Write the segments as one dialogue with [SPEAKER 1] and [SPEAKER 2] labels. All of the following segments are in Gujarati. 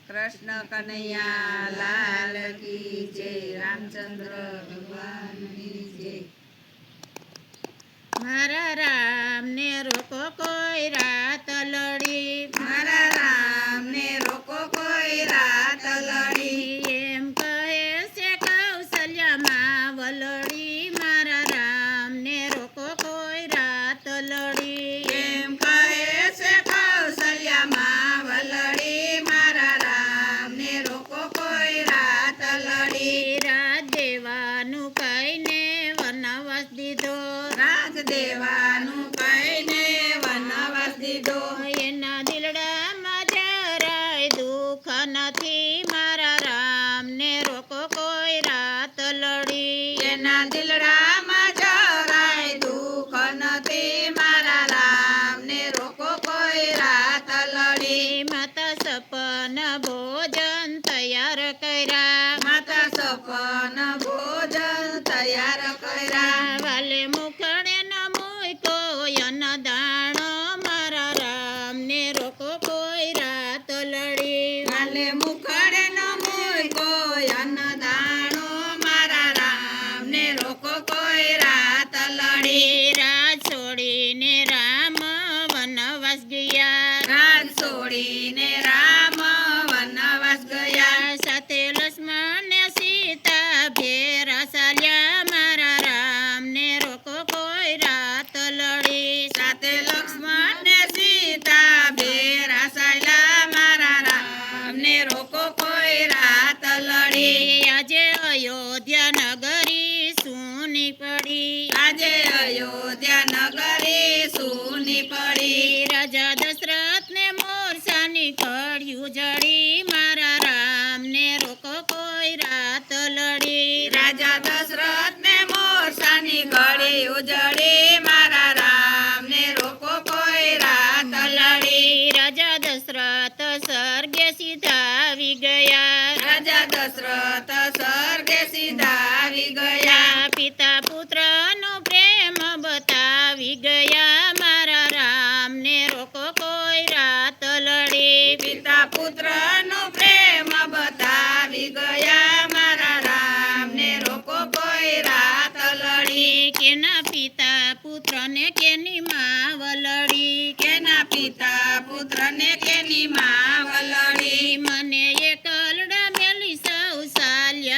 [SPEAKER 1] કૃષ્ણ કનૈયા લાલ કી જય. રામચંદ્ર ભગવાનની જય.
[SPEAKER 2] મારા રામને રોકો કોઈ રાત લડી,
[SPEAKER 1] મારા રામને રોકો કોઈ રાત લડી.
[SPEAKER 2] એમ કહે છે કૌશલ્યામાં વલડી, મારા રામને રોકો કોઈ રાત લડી.
[SPEAKER 1] એમ કહે છે કૌશલ્યામાં વલડી, મારા રામને રોકો કોઈ રાત લડી.
[SPEAKER 2] રાજ દેવાનું કહીને વનવાસ દીધો,
[SPEAKER 1] રાજ દેવાનું કહીને વનવાસ દીધો.
[SPEAKER 2] એના દિલડામાં જરાય દુઃખ નથી, મારા રામને રોકો કોઈ રાત લડી.
[SPEAKER 1] એના દિલડામાં જરાય દુઃખ નથી, મારા રામને રોકો કોઈ રાત લડી.
[SPEAKER 2] માતા સપન ભોજન તૈયાર કર્યા,
[SPEAKER 1] માતા સપન ભોજન તૈયાર કર્યા.
[SPEAKER 2] વાલે મુખડે ન મૂક્યો અન્નદાણો, મારા રામને રોકો કોઈ રાત લડી.
[SPEAKER 1] વાલે મુખડે ન મૂક્યો અન્નદાણો, મારા રામને રોકો કોઈ રાત લડી.
[SPEAKER 2] રાજ છોડીને રામ વનવાસ ગયા,
[SPEAKER 1] રાજ છોડીને રામ વનવાસ ગયા.
[SPEAKER 2] સાથે લક્ષ્મણ ને સીતા ભેરા ચાલ્યા, મારા રામને રોકો કોઈ રાત લડી.
[SPEAKER 1] સાથે લક્ષ્મણ ને સીતા ભેરા ચાલ્યા, મારા રામને રોકો કોઈ રાત લડી.
[SPEAKER 2] આજે અયોધ્યા નગરી સૂની પડી,
[SPEAKER 1] આજે અયોધ્યા નગરી સૂની પડી.
[SPEAKER 2] રાજા દશરથ ને મોરસાની કળિયું જડી, મારા રામને રોકો કોઈ રાત લડી.
[SPEAKER 1] રાજા દશરથ ને મોરસાની ઘડી ઉજળી, મારા રામને રોકો કોઈ રાત લડી.
[SPEAKER 2] રાજા દશરથ સ્વર્ગે સીધા આવી ગયા,
[SPEAKER 1] રાજા દશરથ સ્વર્ગે સીધા આવી ગયા.
[SPEAKER 2] પિતા પુત્ર નો પ્રેમ બતાવી ગયા, મારા રામને રોકો કોઈ રાત લડી.
[SPEAKER 1] પિતા પુત્ર નો પ્રેમ બતાવી ગયા, મારા રામને રોકો કોઈ રાત લડી.
[SPEAKER 2] કેના પિતા પુત્ર ને કેની માં વલડી,
[SPEAKER 1] કેના પિતા પુત્ર ને કેની માં વલડી.
[SPEAKER 2] મને એકલડા મેલી સૌ ચાલ્યા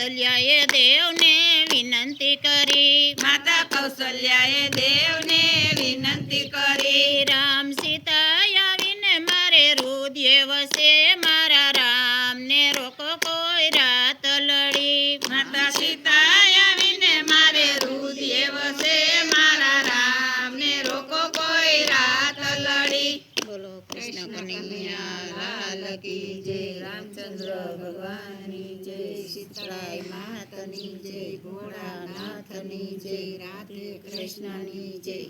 [SPEAKER 2] કૌશલ્યાએ દેવને વિનંતી કરી.
[SPEAKER 1] માતા કૌશલ્યાએ દેવને વિનંતી કરી.
[SPEAKER 2] રામ સીતા આવીને મારે રુદિએ વસે મારા રામને રોકો કોઈ રાત લડી.
[SPEAKER 1] માતા સીતા આવીને મારે રુદિએ વસે મારા રામને રોકો કોઈ રાત લડી.
[SPEAKER 2] બોલો કૃષ્ણ કનૈયા
[SPEAKER 1] કનૈયા લાલ કી જય. રામચંદ્ર ભગવાનની જય. શીતળાઈ માતની જય. ભોળાનાથની જય. રાધે કૃષ્ણની જય.